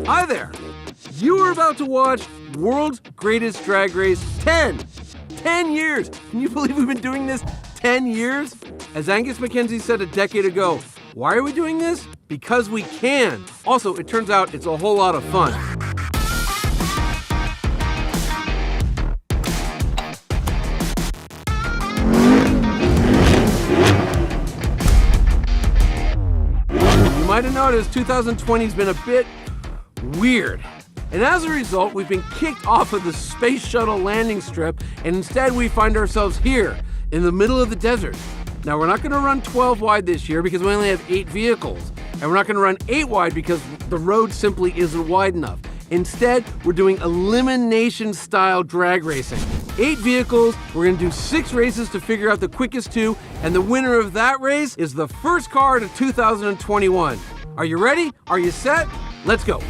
Hi there. You are about to watch World's Greatest Drag Race 10. 10 years. Can you believe we've been doing this 10 years? As Angus MacKenzie said a decade ago, why are we doing this? Because we can. Also, it turns out it's a whole lot of fun. You might have noticed 2020 has been a bit weird. And as a result, we've been kicked off of the Space Shuttle landing strip, and instead we find ourselves here in the middle of the desert. Now, we're not going to run 12 wide this year because we only have 8 vehicles. And we're not going to run 8 wide because the road simply isn't wide enough. Instead, we're doing elimination-style drag racing. 8 vehicles, we're going to do 6 races to figure out the quickest 2, and the winner of that race is the first car to 2021. Are you ready? Are you set? Let's go.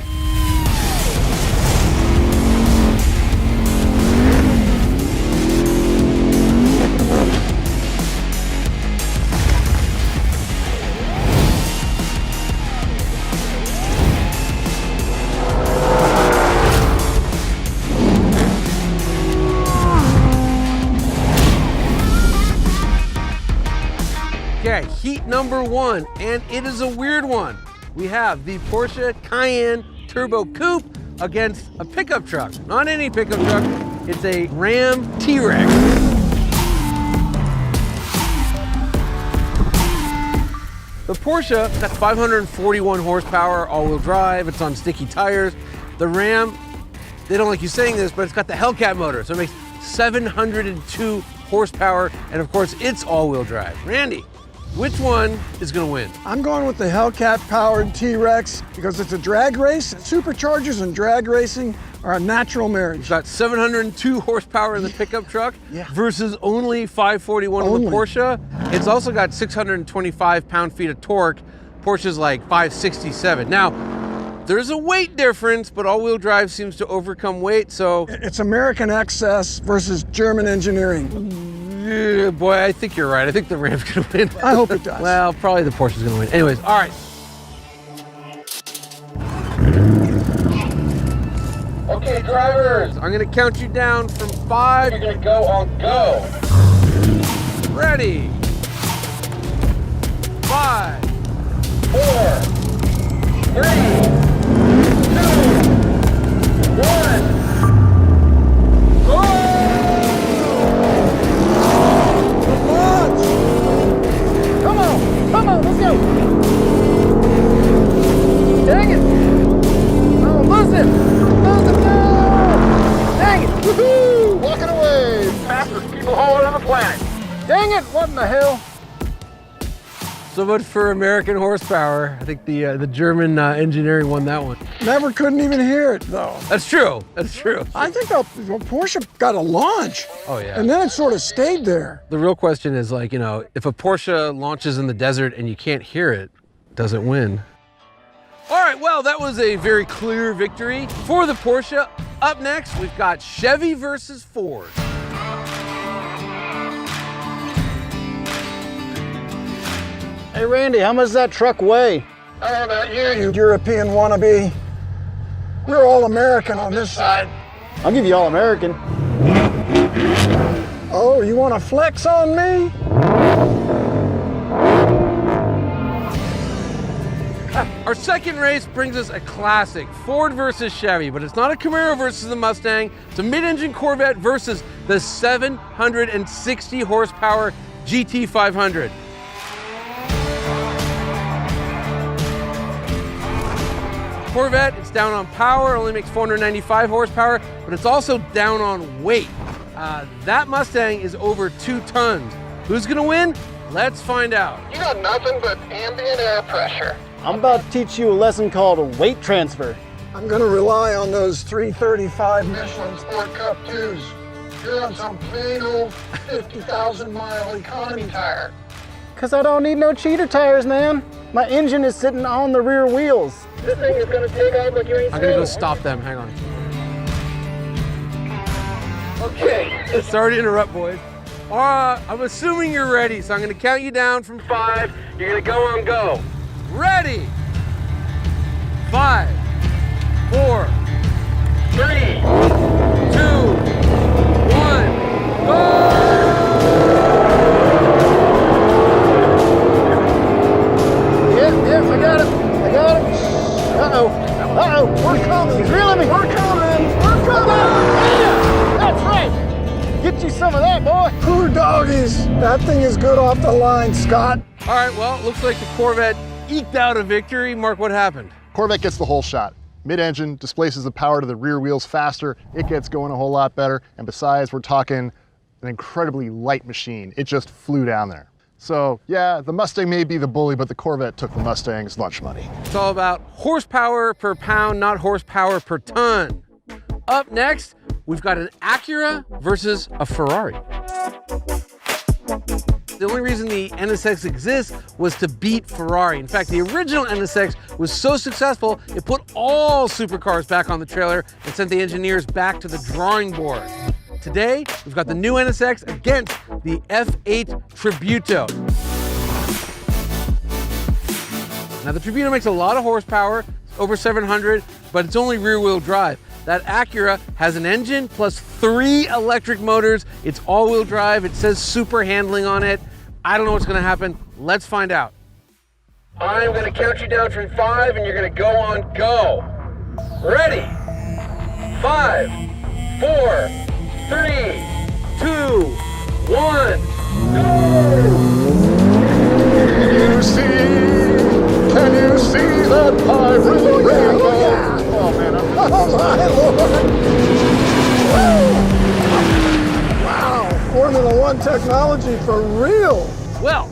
Okay, heat number 1, and it is a weird one. We have the Porsche Cayenne Turbo Coupe against a pickup truck. Not any pickup truck, it's a Ram T-Rex. The Porsche got 541 horsepower, all-wheel drive, it's on sticky tires. The Ram, they don't like you saying this, but it's got the Hellcat motor, so it makes 702 horsepower, and of course, it's all-wheel drive. Randy, which one is going to win? I'm going with the Hellcat-powered T-Rex because it's a drag race. Superchargers and drag racing are a natural marriage. It's got 702 horsepower in the pickup truck versus only 541 in the Porsche. It's also got 625 pound-feet of torque. Porsche's like 567. Now, there's a weight difference, but all-wheel drive seems to overcome weight, so... It's American excess versus German engineering. Yeah, boy, I think you're right. I think the Ram's gonna win. I hope it does. Well, probably the Porsche's gonna win. Anyways, all right. Okay, drivers, I'm gonna count you down from 5. You're gonna go on go. Ready. 5, 4, 3, 2, 1. Go! Come on, let's go! Dang it! Oh, lose it! Lose it! No! Dang it! Woohoo! Walking away! Fastest people hauler on the planet! Dang it! What in the hell? So much for American horsepower. I think the German engineering won that one. Never couldn't even hear it, though. That's true. That's true. I think the Porsche got a launch. Oh, yeah. And then it sort of stayed there. The real question is, like, you know, if a Porsche launches in the desert and you can't hear it, does it win? All right, well, that was a very clear victory for the Porsche. Up next, we've got Chevy versus Ford. Hey, Randy, how much does that truck weigh? I don't know about you, you European wannabe. We're all American on this side. I'll give you all American. Oh, you want to flex on me? Our second race brings us a classic, Ford versus Chevy, but it's not a Camaro versus the Mustang. It's a mid-engine Corvette versus the 760 horsepower GT500. Corvette, it's down on power, only makes 495 horsepower, but it's also down on weight. That Mustang is over 2 tons. Who's gonna win? Let's find out. You got nothing but ambient air pressure. I'm about to teach you a lesson called a weight transfer. I'm going to rely on those 335 Michelin Sport Cup 2s. You're on some plain old 50,000 mile economy tire. Cause I don't need no cheater tires, man. My engine is sitting on the rear wheels. This thing is gonna take off like you ain't I'm gonna go seen. stop them, hang on. Okay, sorry to interrupt, boys. I'm assuming you're ready, so I'm gonna count you down from 5. You're gonna go on go. Ready? 5, 4, 3, 2, 1, go! Yep, I got it. Uh-oh, we're coming. He's reeling me. We're coming. Yeah, that's right. Get you some of that, boy. Poor doggies. That thing is good off the line, Scott. All right, well, it looks like the Corvette eked out a victory. Mark, what happened? Corvette gets the whole shot. Mid-engine displaces the power to the rear wheels faster. It gets going a whole lot better. And besides, we're talking an incredibly light machine. It just flew down there. So yeah, the Mustang may be the bully, but the Corvette took the Mustang's lunch money. It's all about horsepower per pound, not horsepower per ton. Up next, we've got an Acura versus a Ferrari. The only reason the NSX exists was to beat Ferrari. In fact, the original NSX was so successful, it put all supercars back on the trailer and sent the engineers back to the drawing board. Today, we've got the new NSX against the F8 Tributo. Now, the Tributo makes a lot of horsepower, over 700, but it's only rear-wheel drive. That Acura has an engine plus 3 electric motors. It's all-wheel drive. It says super handling on it. I don't know what's gonna happen. Let's find out. I'm gonna count you down from 5 and you're gonna go on go. Ready? 5, 4, 3, 2, 1, go! Can you see that pirate rainbow? Oh man, Oh my Lord! Wow, Formula One technology for real. Well,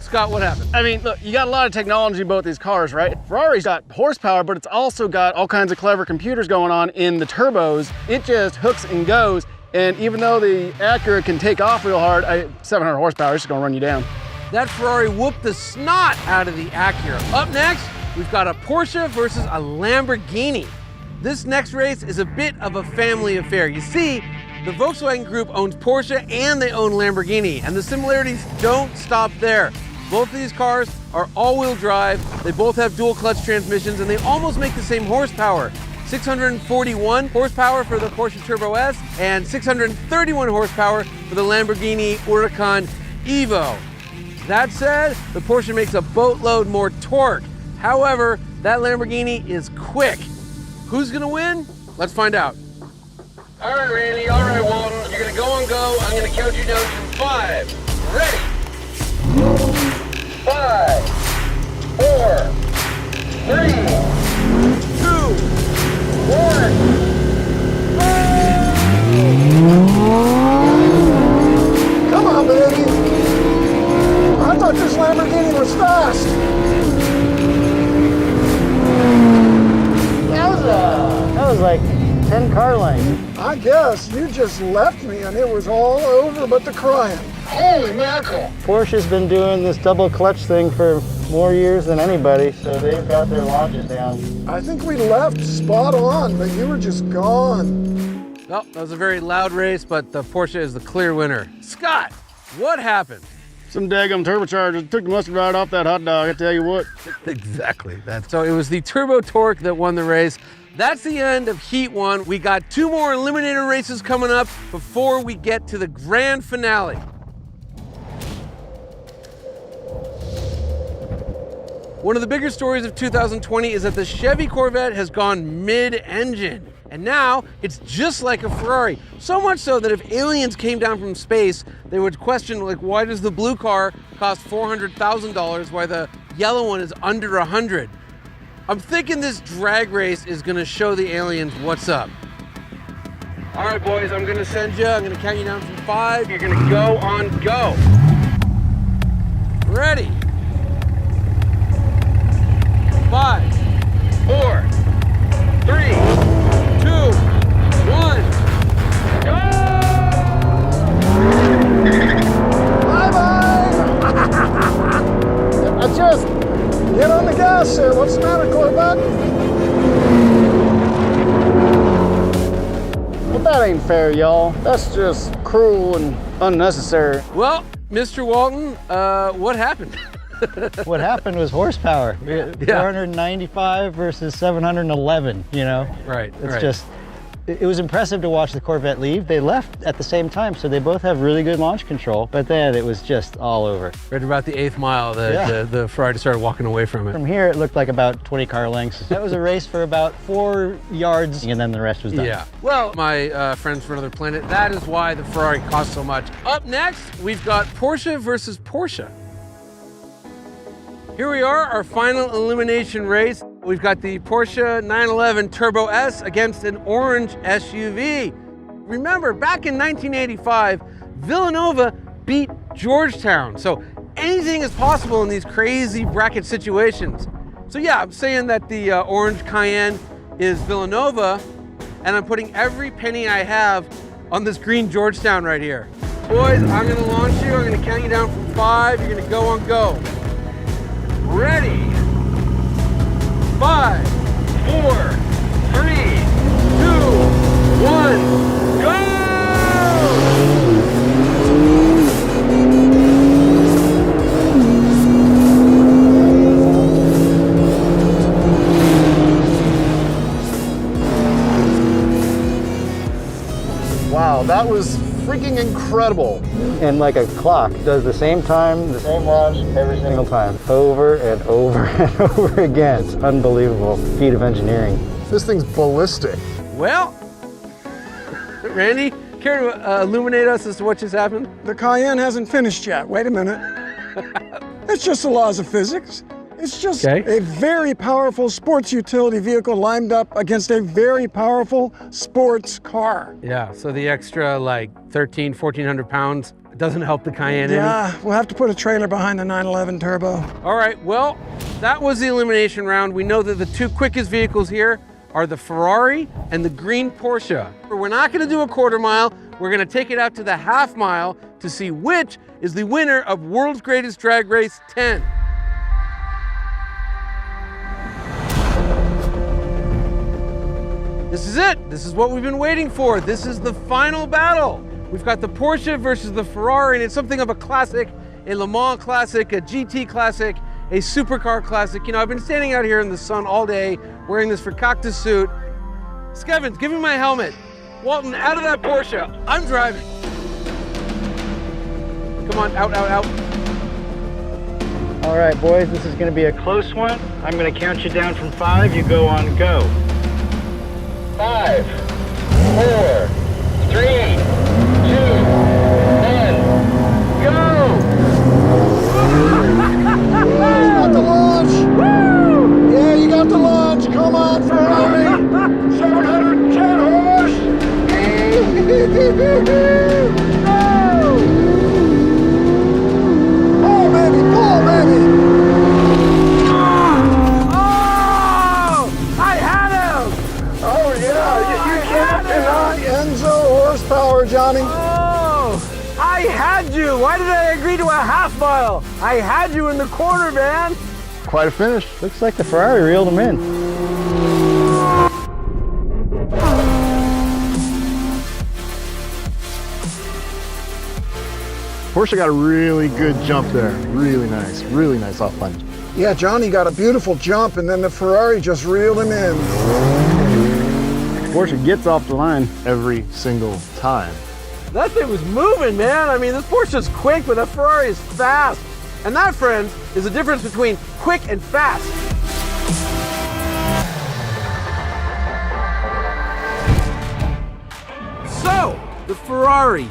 Scott, what happened? I mean, look, you got a lot of technology in both these cars, right? Ferrari's got horsepower, but it's also got all kinds of clever computers going on in the turbos. It just hooks and goes. And even though the Acura can take off real hard, 700 horsepower, it's just gonna run you down. That Ferrari whooped the snot out of the Acura. Up next, we've got a Porsche versus a Lamborghini. This next race is a bit of a family affair. You see, the Volkswagen Group owns Porsche and they own Lamborghini, and the similarities don't stop there. Both of these cars are all-wheel drive, they both have dual clutch transmissions, and they almost make the same horsepower. 641 horsepower for the Porsche Turbo S and 631 horsepower for the Lamborghini Huracan Evo. That said, the Porsche makes a boatload more torque. However, that Lamborghini is quick. Who's gonna win? Let's find out. All right, Randy, all right, Walton. You're gonna go on go. I'm gonna count you down from 5. Ready? 5, 4, 3, 2, 1. Come on, baby. I thought this Lamborghini was fast. That was like 10 car lengths. I guess you just left me and it was all over but the crying. Holy mackerel. Porsche's been doing this double clutch thing for more years than anybody, so they've got their launches down. I think we left spot on, but you were just gone. Well, that was a very loud race, but the Porsche is the clear winner. Scott, what happened? Some daggum turbochargers took the mustard right off that hot dog, I tell you what. Exactly. So it was the Turbo Torque that won the race. That's the end of Heat 1. We got 2 more Eliminator races coming up before we get to the grand finale. One of the bigger stories of 2020 is that the Chevy Corvette has gone mid-engine. And now it's just like a Ferrari. So much so that if aliens came down from space, they would question, like, why does the blue car cost $400,000 while the yellow one is under 100? I'm thinking this drag race is gonna show the aliens what's up. All right, boys, I'm gonna send you. I'm gonna count you down from 5. You're gonna go on go. Ready? 5, 4, 3, 2, 1, go! Bye-bye. Adjust. Get on the gas there. What's the matter, Corvette? Well, that ain't fair, y'all. That's just cruel and unnecessary. Well, Mr. Walton, what happened? What happened was horsepower. 495 versus 711, you know? Right, It's just, it was impressive to watch the Corvette leave. They left at the same time, so they both have really good launch control, but then it was just all over. Right about the 8th mile, the Ferrari started walking away from it. From here, it looked like about 20 car lengths. That was a race for about 4 yards, and then the rest was done. Yeah. Well, my friends from another planet, that is why the Ferrari costs so much. Up next, we've got Porsche versus Porsche. Here we are, our final elimination race. We've got the Porsche 911 Turbo S against an orange SUV. Remember, back in 1985, Villanova beat Georgetown. So anything is possible in these crazy bracket situations. So yeah, I'm saying that the orange Cayenne is Villanova, and I'm putting every penny I have on this green Georgetown right here. Boys, I'm gonna launch you. I'm gonna count you down from 5. You're gonna go on go. Ready? 5, 4, 3, 2, 1, go! Wow, that was freaking incredible. And like a clock, does the same time, the same launch every single time, over and over and over again. It's unbelievable feat of engineering. This thing's ballistic. Well, Randy, care to illuminate us as to what just happened? The Cayenne hasn't finished yet. Wait a minute. It's just the laws of physics. It's just Okay. a very powerful sports utility vehicle lined up against a very powerful sports car. Yeah, so the extra like 1,400 pounds doesn't help the Cayenne any? Yeah, we'll have to put a trailer behind the 911 Turbo. All right, well, that was the elimination round. We know that the 2 quickest vehicles here are the Ferrari and the green Porsche. We're not gonna do a quarter mile. We're gonna take it out to the half mile to see which is the winner of World's Greatest Drag Race 10. This is it. This is what we've been waiting for. This is the final battle. We've got the Porsche versus the Ferrari, and it's something of a classic, a Le Mans classic, a GT classic, a supercar classic. You know, I've been standing out here in the sun all day wearing this Fakakta suit. Skevins, give me my helmet. Walton, out of that Porsche. I'm driving. Come on, out, out, out. All right, boys, this is gonna be a close one. I'm gonna count you down from 5, you go on go. 5, 4, 3, 2, 1, go! You got the launch! Yeah, you got the launch! Come on, Ferrari! 710 horse! Pull, baby! Pull, baby! Oh! I had him! Oh, yeah! You can't deny Enzo horsepower, Johnny! Oh! I had you! Why did I agree to a half mile? I had you in the corner, man! Quite a finish. Looks like the Ferrari reeled him in. Porsche got a really good jump there. Really nice off punch. Yeah, Johnny got a beautiful jump, and then the Ferrari just reeled him in. Porsche gets off the line. Every single time. That thing was moving, man. I mean, this Porsche's quick, but that Ferrari is fast. And that, friends, is the difference between quick and fast. So, the Ferrari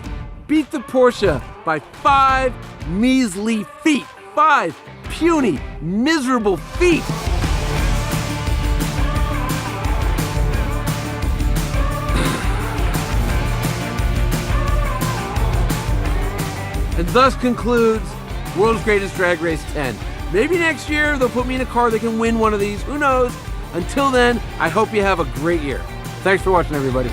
beat the Porsche by 5 measly feet. 5 puny, miserable feet. And thus concludes World's Greatest Drag Race 10. Maybe next year they'll put me in a car that can win one of these. Who knows? Until then, I hope you have a great year. Thanks for watching, everybody.